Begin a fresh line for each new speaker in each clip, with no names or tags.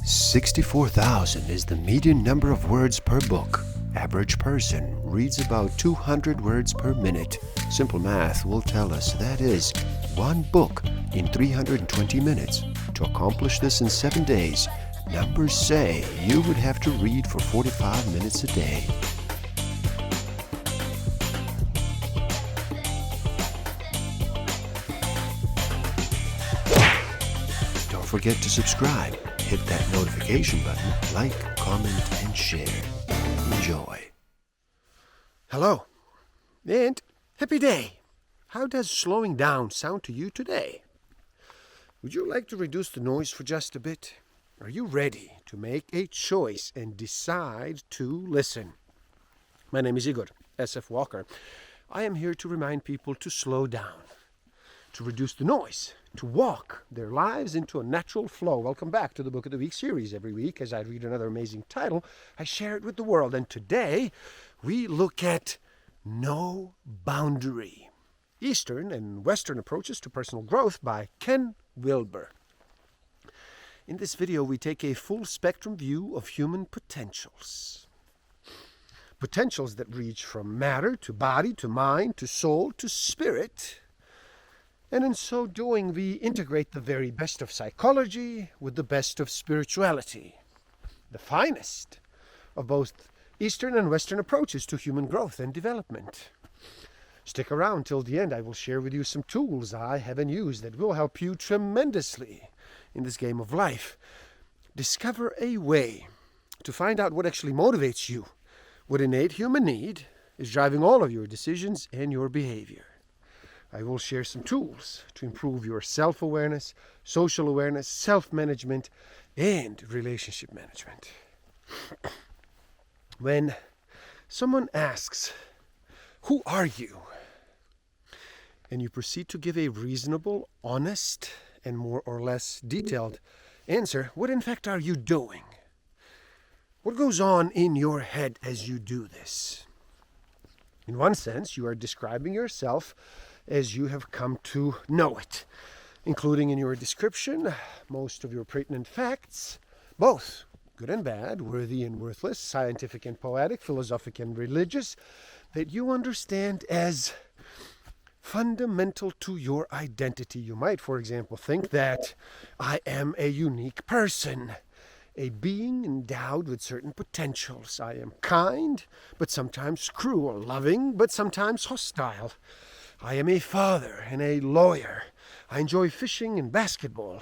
64,000 is the median number of words per book. Average person reads about 200 words per minute. Simple math will tell us that is one book in 320 minutes. To accomplish this in 7 days, numbers say you would have to read for 45 minutes a day. Don't forget to subscribe. Hit that notification button, like, comment, and share. Enjoy. Hello, and happy day. How does slowing down sound to you today? Would you like to reduce the noise for just a bit? Are you ready to make a choice and decide to listen? My name is Igor S.F. Walker. I am here to remind people to slow down, to reduce the noise, to walk their lives into a natural flow. Welcome back to the Book of the Week series. Every week, as I read another amazing title, I share it with the world. And today, we look at No Boundary: Eastern and Western Approaches to Personal Growth by Ken Wilber. In this video, we take a full spectrum view of human potentials. Potentials that reach from matter to body to mind to soul to spirit. And in so doing, we integrate the very best of psychology with the best of spirituality, the finest of both Eastern and Western approaches to human growth and development. Stick around till the end. I will share with you some tools I have and use that will help you tremendously in this game of life. Discover a way to find out what actually motivates you, what innate human need is driving all of your decisions and your behavior. I will share some tools to improve your self-awareness, social awareness, self-management, and relationship management. When someone asks, "Who are you?" and you proceed to give a reasonable, honest, and more or less detailed answer, what in fact are you doing? What goes on in your head as you do this? In one sense, you are describing yourself as you have come to know it, including in your description most of your pertinent facts, both good and bad, worthy and worthless, scientific and poetic, philosophic and religious, that you understand as fundamental to your identity. You might, for example, think that I am a unique person, a being endowed with certain potentials. I am kind, but sometimes cruel, loving, but sometimes hostile. I am a father and a lawyer. I enjoy fishing and basketball.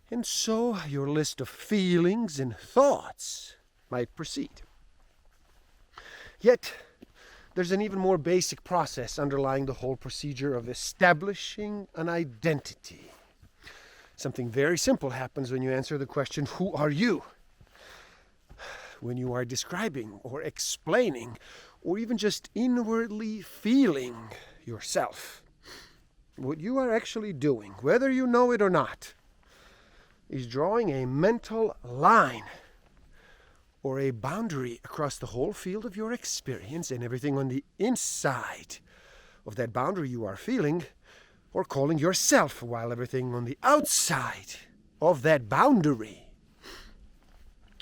And so your list of feelings and thoughts might proceed. Yet, there's an even more basic process underlying the whole procedure of establishing an identity. Something very simple happens when you answer the question, "Who are you?" When you are describing or explaining or even just inwardly feeling yourself, what you are actually doing, whether you know it or not, is drawing a mental line or a boundary across the whole field of your experience, and everything on the inside of that boundary you are feeling or calling yourself, while everything on the outside of that boundary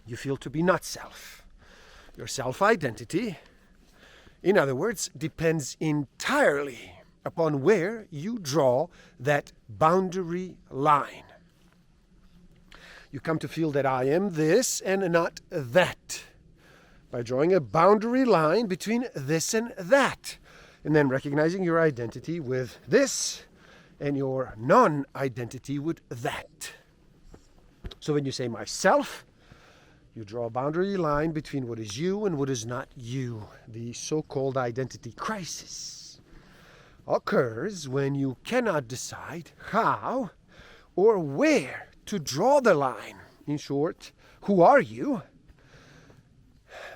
you feel to be not self. Your self-identity, in other words, depends entirely upon where you draw that boundary line. You come to feel that I am this and not that by drawing a boundary line between this and that, and then recognizing your identity with this and your non-identity with that. So when you say myself, you draw a boundary line between what is you and what is not you. The so-called identity crisis occurs when you cannot decide how or where to draw the line. In short, who are you?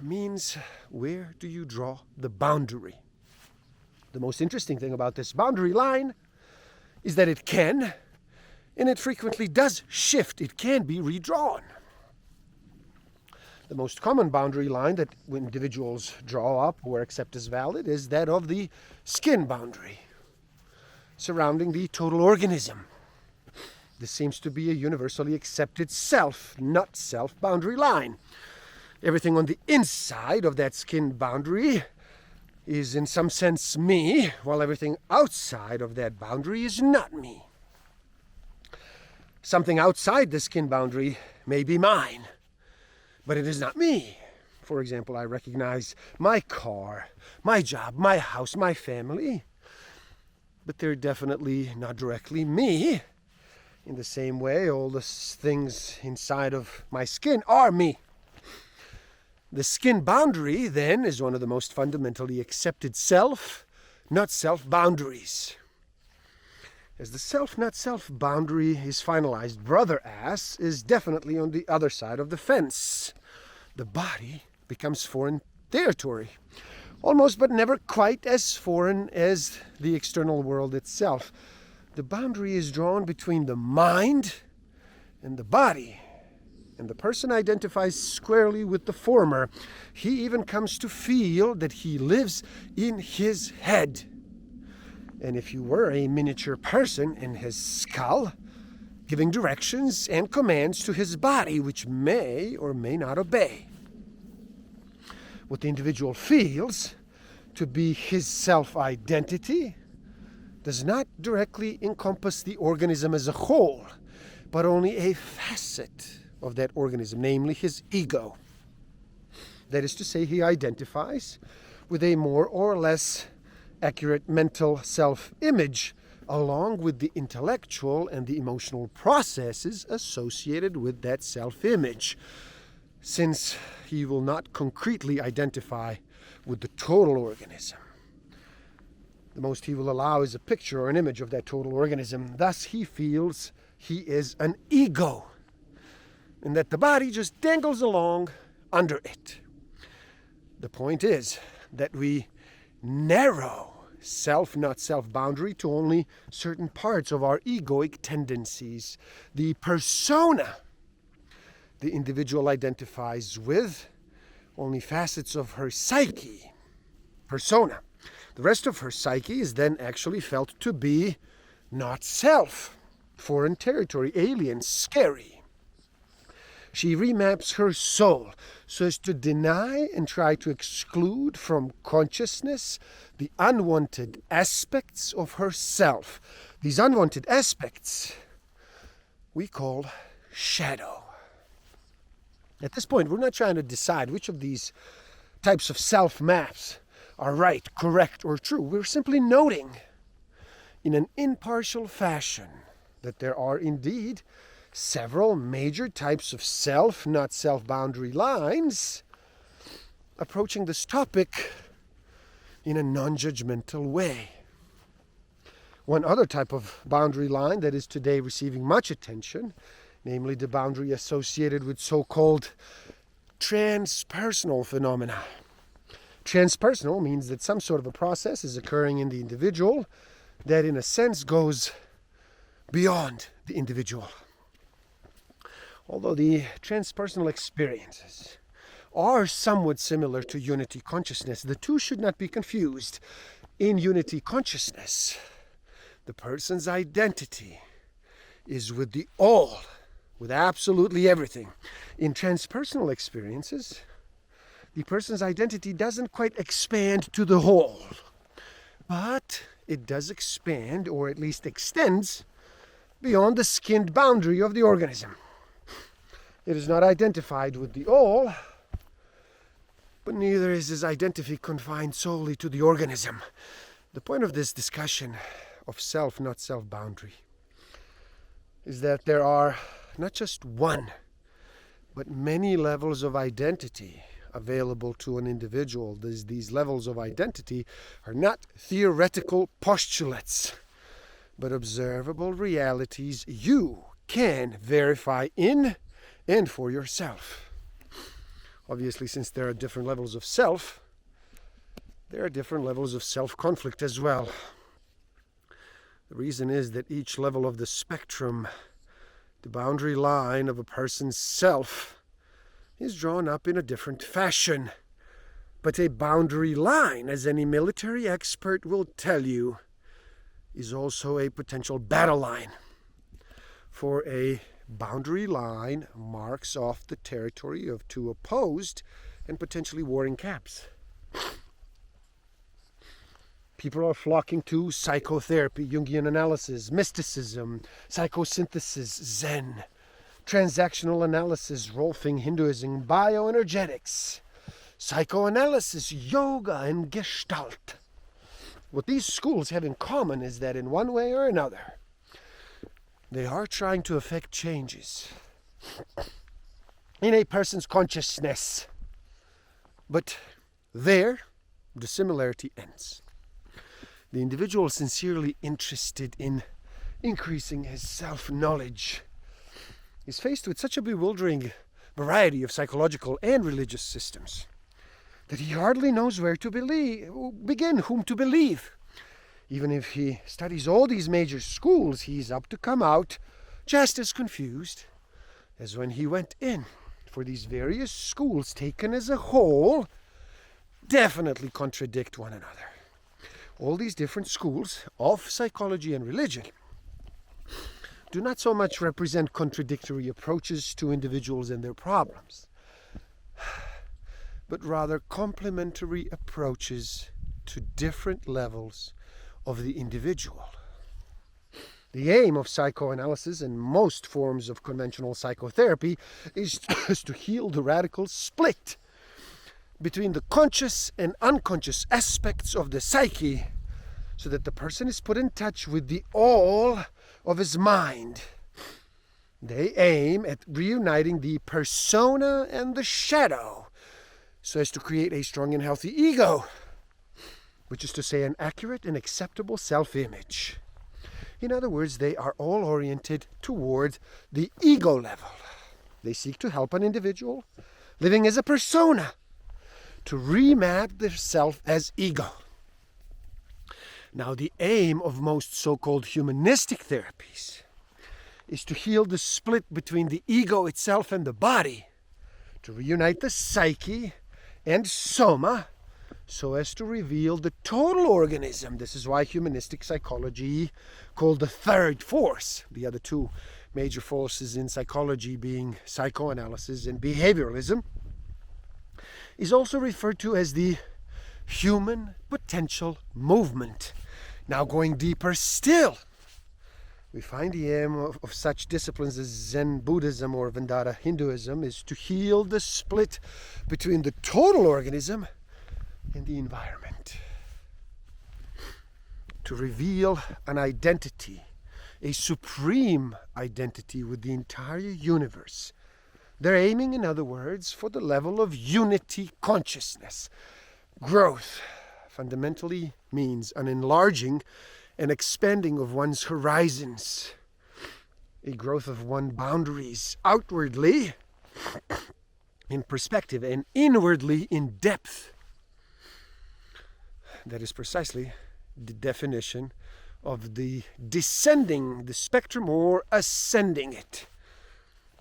Means where do you draw the boundary? The most interesting thing about this boundary line is that it can, and it frequently does shift. It can be redrawn. The most common boundary line that individuals draw up or accept as valid is that of the skin boundary surrounding the total organism. This seems to be a universally accepted self, not self boundary line. Everything on the inside of that skin boundary is in some sense me, while everything outside of that boundary is not me. Something outside the skin boundary may be mine, but it is not me. For example, I recognize my car, my job, my house, my family, but they're definitely not directly me. In the same way, all the things inside of my skin are me. The skin boundary, then, is one of the most fundamentally accepted self, not self boundaries. As the self, not self boundary is finalized, brother ass is definitely on the other side of the fence. The body becomes foreign territory, almost but never quite as foreign as the external world itself. The boundary is drawn between the mind and the body, and the person identifies squarely with the former. He even comes to feel that he lives in his head. And if you were a miniature person in his skull, giving directions and commands to his body, which may or may not obey. What the individual feels to be his self-identity does not directly encompass the organism as a whole, but only a facet of that organism, namely his ego. That is to say, he identifies with a more or less accurate mental self-image, along with the intellectual and the emotional processes associated with that self-image, since he will not concretely identify with the total organism. The most he will allow is a picture or an image of that total organism. Thus, he feels he is an ego, and that the body just dangles along under it. The point is that we narrow self, not self boundary, to only certain parts of our egoic tendencies. The persona the individual identifies with, only facets of her psyche, persona. The rest of her psyche is then actually felt to be not self, foreign territory, alien, scary. She remaps her soul so as to deny and try to exclude from consciousness the unwanted aspects of herself. These unwanted aspects we call shadow. At this point, we're not trying to decide which of these types of self-maps are right, correct, or true. We're simply noting in an impartial fashion that there are indeed several major types of self, not self-boundary lines, approaching this topic in a non-judgmental way. One other type of boundary line that is today receiving much attention, namely the boundary associated with so-called transpersonal phenomena. Transpersonal means that some sort of a process is occurring in the individual that in a sense goes beyond the individual. Although the transpersonal experiences are somewhat similar to unity consciousness, the two should not be confused. In unity consciousness, the person's identity is with the all, with absolutely everything. In transpersonal experiences, the person's identity doesn't quite expand to the whole, but it does expand, or at least extends, beyond the skinned boundary of the organism. It is not identified with the all, but neither is his identity confined solely to the organism. The point of this discussion of self, not self-boundary, is that there are not just one, but many levels of identity available to an individual. These levels of identity are not theoretical postulates, but observable realities you can verify in and for yourself. Obviously, since there are different levels of self, there are different levels of self-conflict as well. The reason is that each level of the spectrum, the boundary line of a person's self, is drawn up in a different fashion. But a boundary line, as any military expert will tell you, is also a potential battle line. for a boundary line marks off the territory of two opposed and potentially warring camps. People are flocking to psychotherapy, Jungian analysis, mysticism, psychosynthesis, Zen, transactional analysis, Rolfing Hinduism, bioenergetics, psychoanalysis, yoga, and Gestalt. What these schools have in common is that in one way or another, they are trying to effect changes in a person's consciousness. But there, the similarity ends. The individual sincerely interested in increasing his self-knowledge is faced with such a bewildering variety of psychological and religious systems that he hardly knows where to begin, whom to believe. Even if he studies all these major schools, he's up to come out just as confused as when he went in. For these various schools, taken as a whole, definitely contradict one another. All these different schools of psychology and religion do not so much represent contradictory approaches to individuals and their problems, but rather complementary approaches to different levels of the individual. The aim of psychoanalysis and most forms of conventional psychotherapy is to heal the radical split between the conscious and unconscious aspects of the psyche, so that the person is put in touch with the all of his mind. They aim at reuniting the persona and the shadow, so as to create a strong and healthy ego, which is to say an accurate and acceptable self-image. In other words, they are all oriented toward the ego level. They seek to help an individual living as a persona to remap their self as ego. Now, the aim of most so-called humanistic therapies is to heal the split between the ego itself and the body, to reunite the psyche and soma, so as to reveal the total organism. This is why humanistic psychology, called the third force, the other two major forces in psychology being psychoanalysis and behavioralism, is also referred to as the human potential movement. Now, going deeper still, we find the aim of such disciplines as Zen Buddhism or Vedanta Hinduism is to heal the split between the total organism and the environment, to reveal an identity, a supreme identity with the entire universe. They're aiming, in other words, for the level of unity consciousness. Growth fundamentally means an enlarging and expanding of one's horizons, a growth of one's boundaries outwardly in perspective and inwardly in depth. That is precisely the definition of the descending the spectrum or ascending it,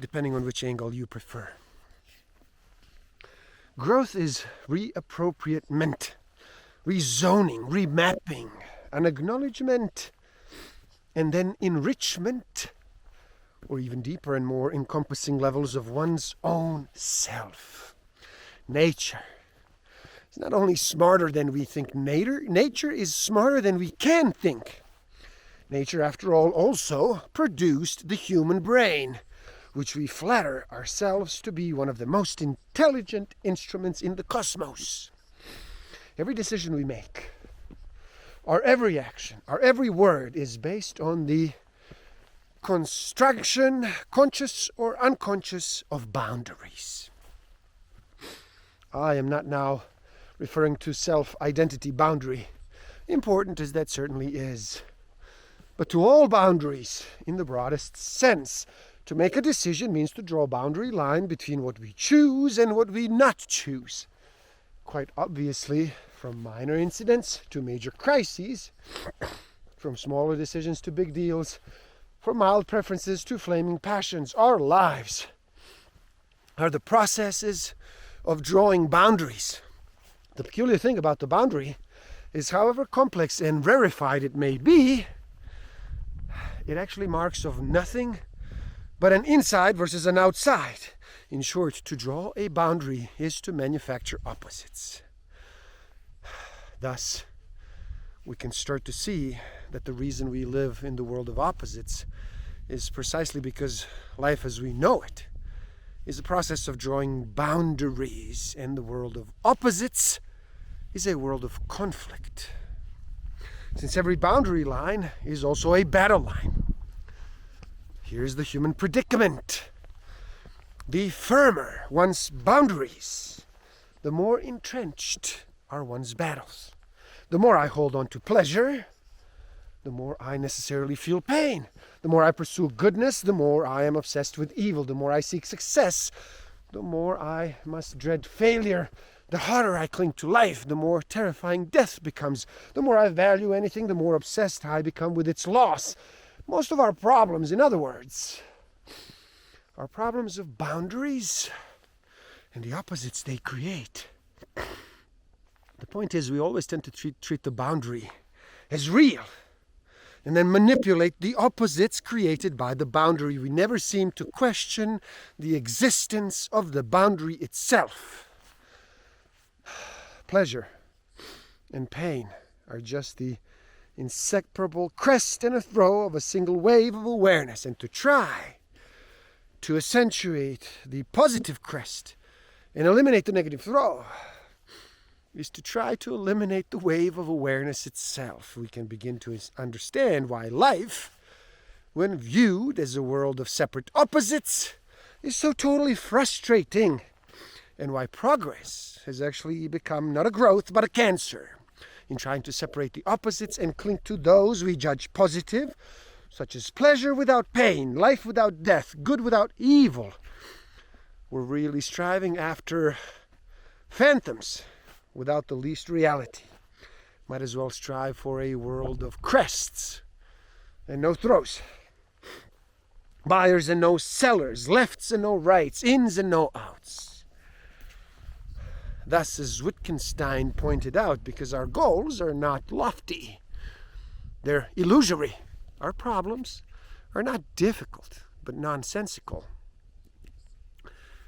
depending on which angle you prefer. Growth is reappropriatement, rezoning, remapping, an acknowledgement, and then enrichment, or even deeper and more encompassing levels of one's own self. Nature is not only smarter than we think. Nature is smarter than we can think. Nature, after all, also produced the human brain, which we flatter ourselves to be one of the most intelligent instruments in the cosmos. Every decision we make, our every action, our every word is based on the construction, conscious or unconscious, of boundaries. I am not now referring to self-identity boundary, important as that certainly is, but to all boundaries in the broadest sense. To make a decision means to draw a boundary line between what we choose and what we not choose. Quite obviously, from minor incidents to major crises, from smaller decisions to big deals, from mild preferences to flaming passions, our lives are the processes of drawing boundaries. The peculiar thing about the boundary is, however complex and rarefied it may be, it actually marks of nothing but an inside versus an outside. In short, to draw a boundary is to manufacture opposites. Thus, we can start to see that the reason we live in the world of opposites is precisely because life as we know it is a process of drawing boundaries, and the world of opposites is a world of conflict. Since every boundary line is also a battle line. Here's the human predicament. The firmer one's boundaries, the more entrenched are one's battles. The more I hold on to pleasure, the more I necessarily feel pain. The more I pursue goodness, the more I am obsessed with evil. The more I seek success, the more I must dread failure. The harder I cling to life, the more terrifying death becomes. The more I value anything, the more obsessed I become with its loss. Most of our problems, in other words, are problems of boundaries and the opposites they create. The point is, we always tend to treat the boundary as real and then manipulate the opposites created by the boundary. We never seem to question the existence of the boundary itself. Pleasure and pain are just the inseparable crest and a throw of a single wave of awareness, and to try to accentuate the positive crest and eliminate the negative throw is to try to eliminate the wave of awareness itself. We can begin to understand why life, when viewed as a world of separate opposites, is so totally frustrating, and why progress has actually become not a growth but a cancer in trying to separate the opposites and cling to those we judge positive, such as pleasure without pain, life without death, good without evil. We're really striving after phantoms without the least reality. Might as well strive for a world of crests and no throws. Buyers and no sellers, lefts and no rights, ins and no outs. Thus, as Wittgenstein pointed out, because our goals are not lofty, they're illusory. Our problems are not difficult, but nonsensical.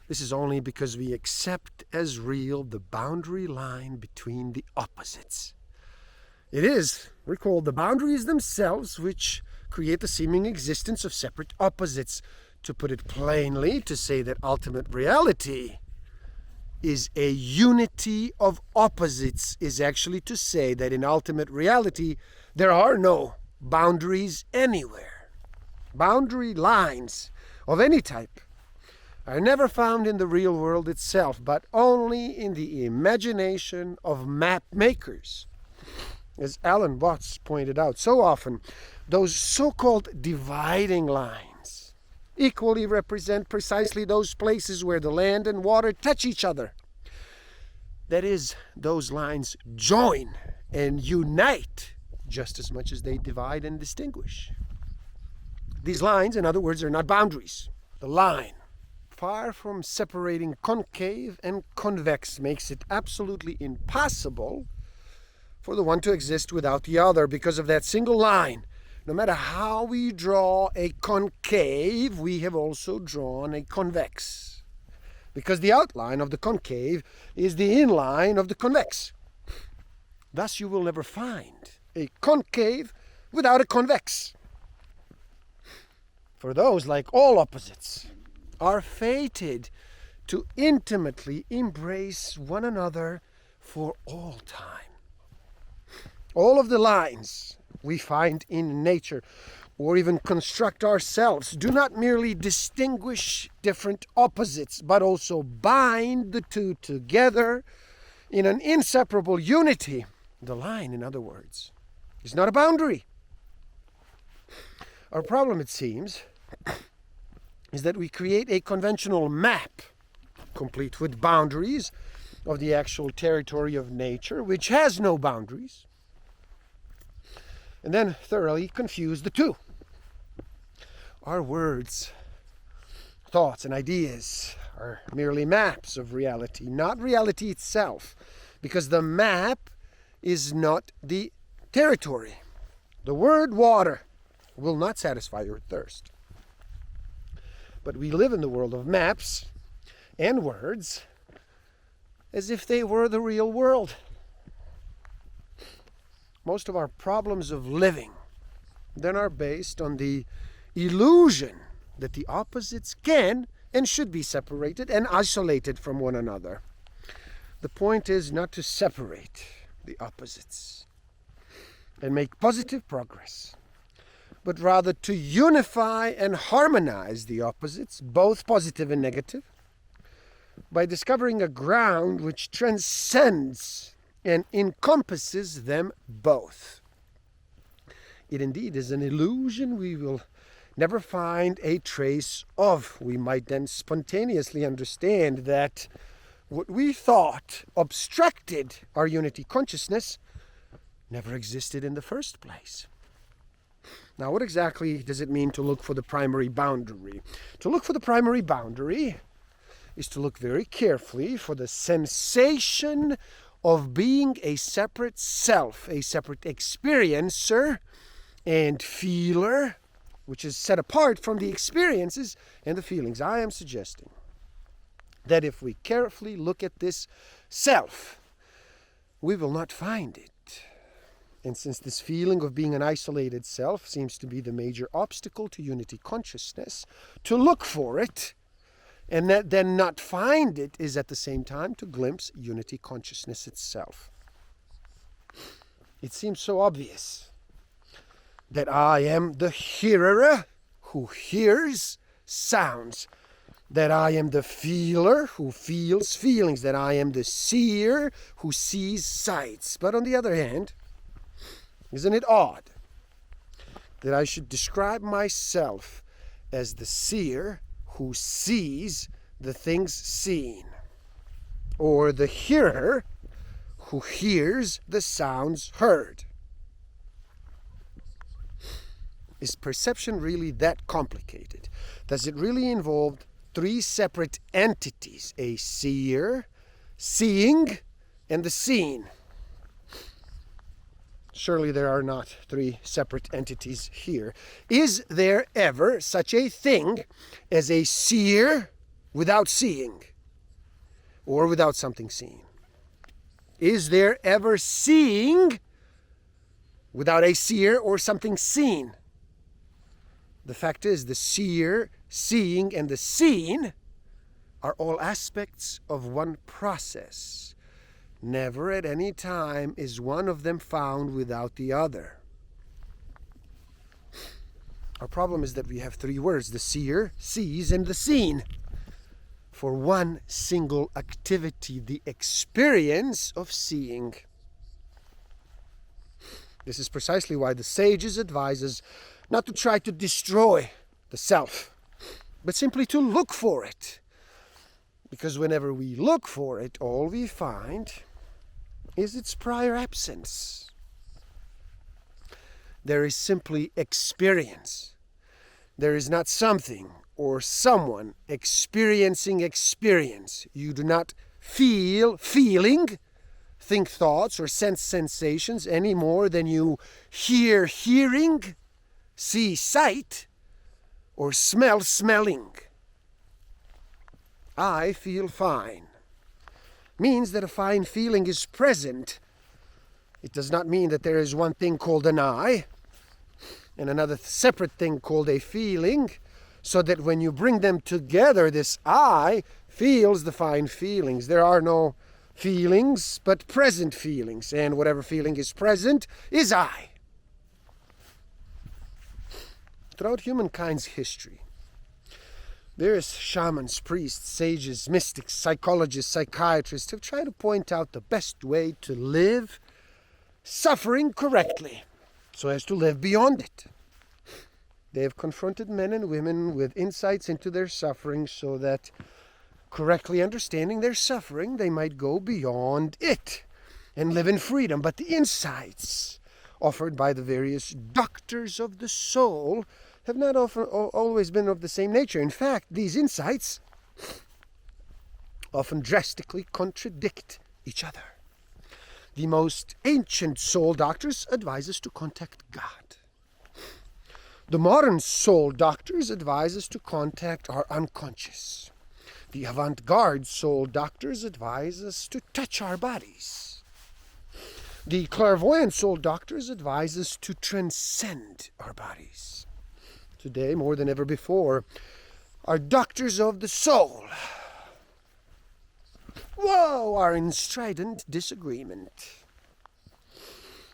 This is only because we accept as real the boundary line between the opposites. It is, recall, the boundaries themselves which create the seeming existence of separate opposites. To put it plainly, to say that ultimate reality is a unity of opposites is actually to say that in ultimate reality there are no boundaries anywhere. Boundary lines of any type are never found in the real world itself, but only in the imagination of map makers. As Alan Watts pointed out so often, those so-called dividing lines equally represent precisely those places where the land and water touch each other. That is, those lines join and unite just as much as they divide and distinguish. These lines, in other words, are not boundaries. The line, far from separating concave and convex, makes it absolutely impossible for the one to exist without the other. Because of that single line, no matter how we draw a concave, we have also drawn a convex. Because the outline of the concave is the inline of the convex. Thus you will never find a concave without a convex. For those, like all opposites, are fated to intimately embrace one another for all time. All of the lines we find in nature, or even construct ourselves, do not merely distinguish different opposites, but also bind the two together in an inseparable unity. The line, in other words, is not a boundary. Our problem, it seems, is that we create a conventional map, complete with boundaries, of the actual territory of nature, which has no boundaries, and then thoroughly confuse the two. Our words, thoughts, and ideas are merely maps of reality, not reality itself, because the map is not the territory. The word water will not satisfy your thirst. But we live in the world of maps and words as if they were the real world. Most of our problems of living then are based on the illusion that the opposites can and should be separated and isolated from one another. The point is not to separate the opposites and make positive progress, but rather to unify and harmonize the opposites, both positive and negative, by discovering a ground which transcends and encompasses them both. It indeed is an illusion we will never find a trace of. We might then spontaneously understand that what we thought obstructed our unity consciousness never existed in the first place. Now, what exactly does it mean to look for the primary boundary? To look for the primary boundary is to look very carefully for the sensation of being a separate self, a separate experiencer and feeler, which is set apart from the experiences and the feelings. I am suggesting that if we carefully look at this self, we will not find it. And since this feeling of being an isolated self seems to be the major obstacle to unity consciousness, to look for it and then not find it is at the same time to glimpse unity consciousness itself. It seems so obvious that I am the hearer who hears sounds, that I am the feeler who feels feelings, that I am the seer who sees sights. But on the other hand, isn't it odd that I should describe myself as the seer who sees the things seen, or the hearer who hears the sounds heard? Is perception really that complicated? Does it really involve three separate entities, a seer, seeing, and the seen? Surely there are not three separate entities here. Is there ever such a thing as a seer without seeing, or without something seen? Is there ever seeing without a seer or something seen? The fact is, the seer, seeing, and the seen are all aspects of one process. Never at any time is one of them found without the other. Our problem is that we have three words: the seer, sees, and the seen, for one single activity, the experience of seeing. This is precisely why the sages advise us not to try to destroy the self, but simply to look for it. Because whenever we look for it, all we find is its prior absence. There is simply experience. There is not something or someone experiencing experience. You do not feel feeling, think thoughts, or sense sensations any more than you hear hearing, see sight, or smell smelling. I feel fine means that a fine feeling is present. It does not mean that there is one thing called an I and another separate thing called a feeling, so that when you bring them together, this I feels the fine feelings. There are no feelings but present feelings, and whatever feeling is present is I. Throughout humankind's history, various shamans, priests, sages, mystics, psychologists, psychiatrists have tried to point out the best way to live suffering correctly, so as to live beyond it. They have confronted men and women with insights into their suffering so that, correctly understanding their suffering, they might go beyond it and live in freedom. But the insights offered by the various doctors of the soul have not always been of the same nature. In fact, these insights often drastically contradict each other. The most ancient soul doctors advise us to contact God. The modern soul doctors advise us to contact our unconscious. The avant-garde soul doctors advise us to touch our bodies. The clairvoyant soul doctors advise us to transcend our bodies. Today, more than ever before, our doctors of the soul, are in strident disagreement.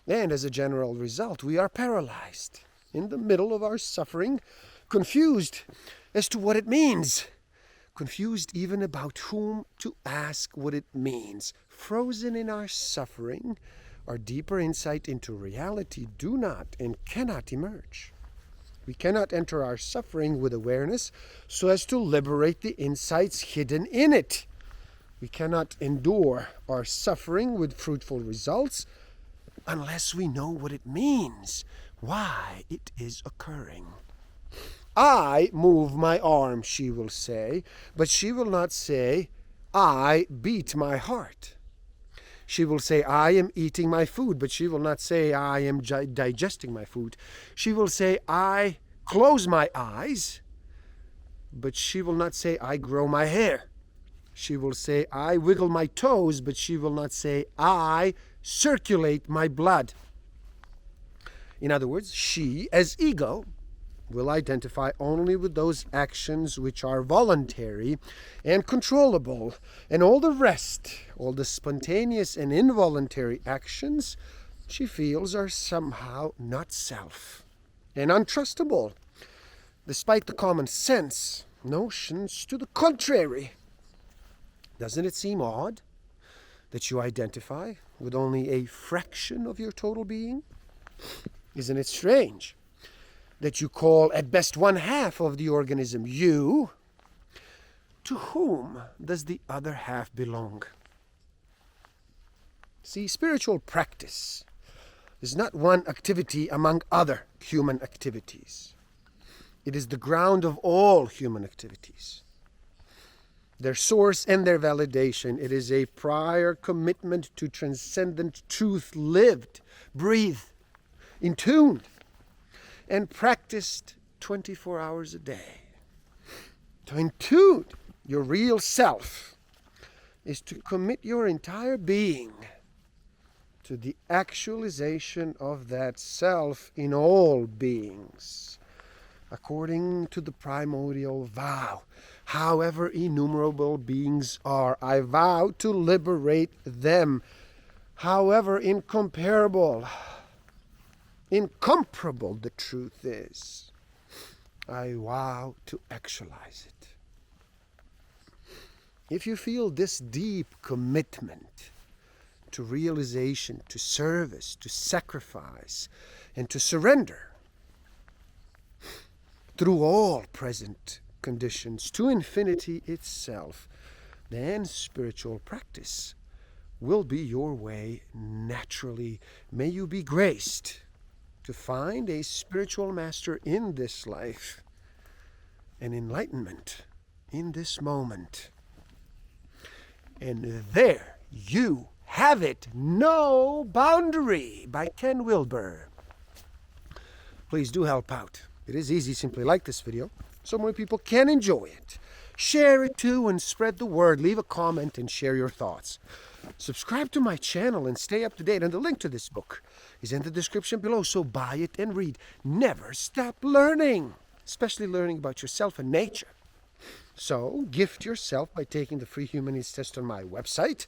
And as a general result, we are paralyzed in the middle of our suffering, confused as to what it means, confused even about whom to ask what it means. Frozen in our suffering, our deeper insight into reality do not and cannot emerge. We cannot enter our suffering with awareness so as to liberate the insights hidden in it. We cannot endure our suffering with fruitful results unless we know what it means, why it is occurring. I move my arm, she will say, but she will not say, I beat my heart. She will say, I am eating my food, but she will not say, I am digesting my food. She will say, I close my eyes, but she will not say, I grow my hair. She will say, I wiggle my toes, but she will not say, I circulate my blood. In other words, she, as ego, will identify only with those actions which are voluntary and controllable, and all the rest, all the spontaneous and involuntary actions, she feels are somehow not self and untrustable, despite the common sense notions to the contrary. Doesn't it seem odd that you identify with only a fraction of your total being? Isn't it strange that you call at best one half of the organism you? To whom does the other half belong? See, spiritual practice is not one activity among other human activities. It is the ground of all human activities. Their source and their validation. It is a prior commitment to transcendent truth lived, breathed, intuned, and practiced 24 hours a day. To intune your real self is to commit your entire being to the actualization of that self in all beings, according to the primordial vow. However innumerable beings are, I vow to liberate them. However incomparable, incomparable the truth is, I vow to actualize it. If you feel this deep commitment to realization, to service, to sacrifice, and to surrender through all present conditions to infinity itself, then spiritual practice will be your way naturally. May you be graced to find a spiritual master in this life and enlightenment in this moment. And there you have it. No Boundary by Ken Wilber. Please do help out. It is easy. Simply like this video so more people can enjoy it. Share it too and spread the word. Leave a comment and share your thoughts. Subscribe to my channel and stay up to date. And the link to this book is in the description below, so buy it and read. Never stop learning, especially learning about yourself and nature. So gift yourself by taking the free human needs test on my website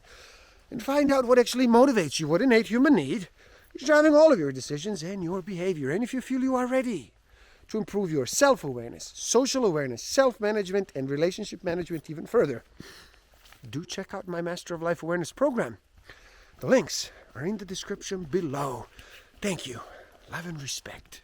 and find out what actually motivates you, what innate human need is driving all of your decisions and your behavior. And if you feel you are ready to improve your self-awareness, social awareness, self-management, and relationship management even further, do check out my Master of Life Awareness program. The links are in the description below. Thank you. Love and respect.